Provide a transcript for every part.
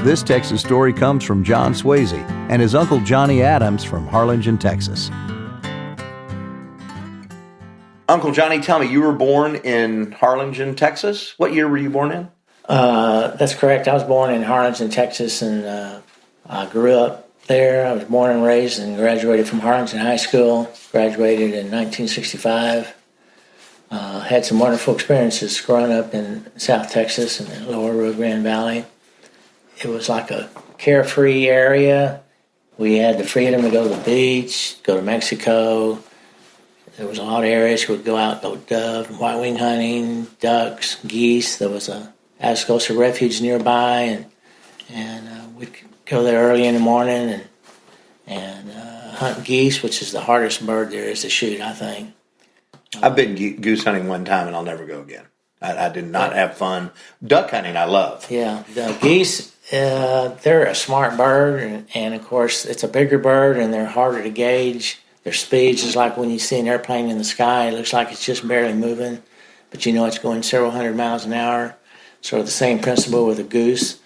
This Texas story comes from John Swayze and his uncle Johnny Adams from Harlingen, Texas. Uncle Johnny, tell me, you were born in Harlingen, Texas. What year were you born in? That's correct. I was born in Harlingen, Texas, and I grew up there. I was born and raised and graduated from Harlingen High School. Graduated in 1965. Had some wonderful experiences growing up in South Texas in the lower Rios Grande Valley. It was like a carefree area. We had the freedom to go to the beach, go to Mexico. There was a lot of areas we would go out, go dove, white-wing hunting, ducks, geese. There was a agricultural refuge nearby, and we'd go there early in the morning and hunt geese, which is the hardest bird there is to shoot, I think. I've been goose hunting one time, and I'll never go again. I did not have fun. Duck hunting, I love. Yeah, the geese, they're a smart bird, and of course, it's a bigger bird, and they're harder to gauge. Their speeds is like when you see an airplane in the sky. It looks like it's just barely moving, but you know it's going several hundred miles an hour. Sort of the same principle with a goose.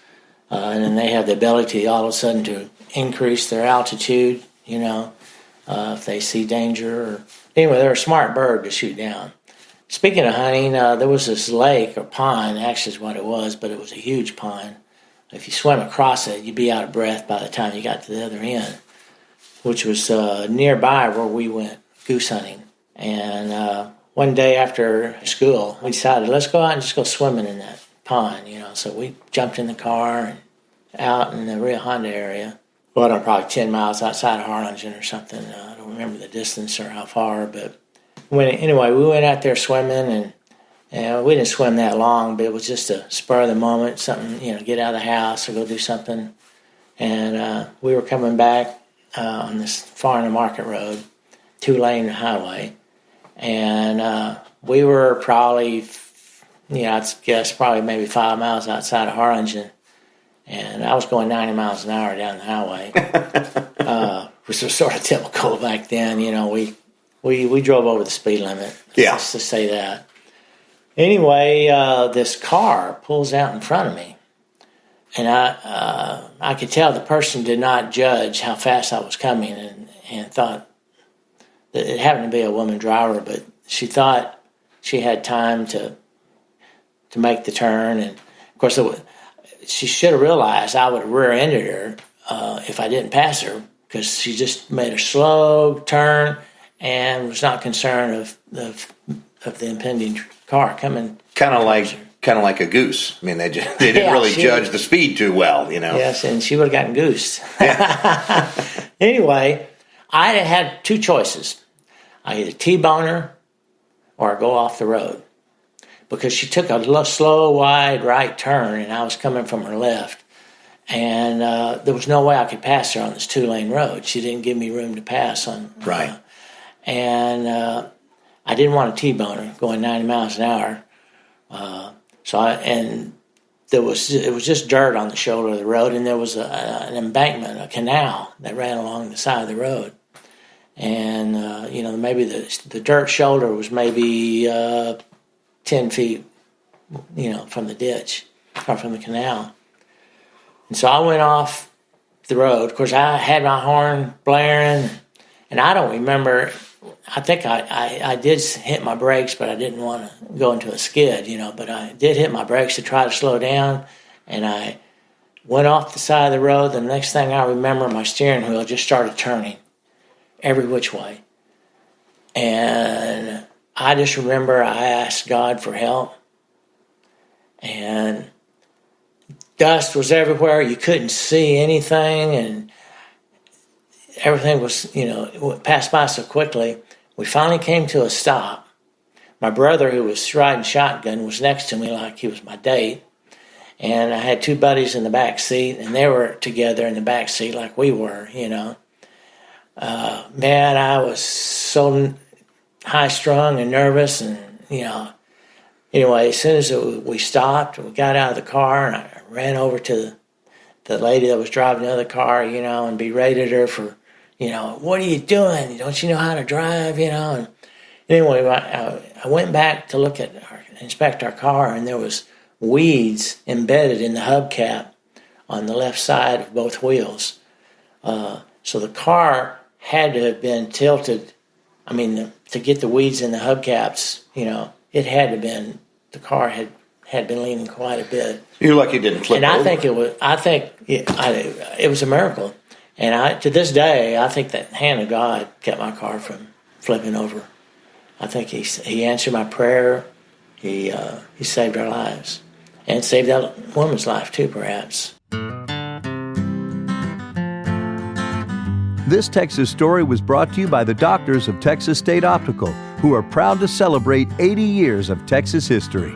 And then they have the ability all of a sudden to increase their altitude, if they see danger. Anyway, they're a smart bird to shoot down. Speaking of hunting, there was this lake or pond, actually is what it was, but it was a huge pond. If you swim across it, you'd be out of breath by the time you got to the other end, which was nearby where we went goose hunting. And one day after school, we decided, let's go out and just go swimming in that pond, So we jumped in the car and out in the Rio Grande area. Well, I'm probably 10 miles outside of Harlingen or something. I don't remember the distance or how far, but we went out there swimming, and we didn't swim that long, but it was just a spur of the moment, something, get out of the house or go do something. And we were coming back on this Farm to Market Road, 2-lane highway, and we were probably, I'd guess probably maybe 5 miles outside of Harlingen, and I was going 90 miles an hour down the highway, which was sort of typical back then. We drove over the speed limit. Yeah. Let's just say that. Anyway, this car pulls out in front of me, and I could tell the person did not judge how fast I was coming, and thought that it happened to be a woman driver, but she thought she had time to make the turn, and of course she should have realized I would have rear-ended her if I didn't pass her, because she just made a slow turn and was not concerned of the impending car coming. Kind of like a goose. I mean, they didn't really judge the speed too well, Yes, and she would have gotten goosed. Yeah. Anyway, I had two choices. I either T-bone her or go off the road, because she took a slow, wide right turn, and I was coming from her left. And there was no way I could pass her on this 2-lane road. She didn't give me room to pass on. Right. And I didn't want to T-bone her going 90 miles an hour. It was just dirt on the shoulder of the road, and there was an embankment, a canal that ran along the side of the road. And, maybe the dirt shoulder was maybe 10 feet, from the ditch or from the canal. And so I went off the road. Of course, I had my horn blaring, and I don't remember. I think I did hit my brakes, but I didn't want to go into a skid, But I did hit my brakes to try to slow down, and I went off the side of the road. The next thing I remember, my steering wheel just started turning every which way. And I just remember I asked God for help, and dust was everywhere. You couldn't see anything, and everything was, it passed by so quickly. We finally came to a stop. My brother, who was riding shotgun, was next to me like he was my date, and I had two buddies in the back seat, and they were together in the back seat like we were, Man, I was so high-strung and nervous, and, Anyway, as soon as we stopped, we got out of the car, and I ran over to the lady that was driving the other car, and berated her for, what are you doing? Don't you know how to drive, And anyway, I went back to inspect our car, and there was weeds embedded in the hubcap on the left side of both wheels. So the car had to have been tilted. I mean, to get the weeds in the hubcaps, it had to have been, the car had been leaning quite a bit. You're lucky it didn't flip And over. I think it was a miracle. And to this day, I think that hand of God kept my car from flipping over. I think he answered my prayer. He saved our lives, and saved that woman's life too, perhaps. This Texas Story was brought to you by the doctors of Texas State Optical, who are proud to celebrate 80 years of Texas history.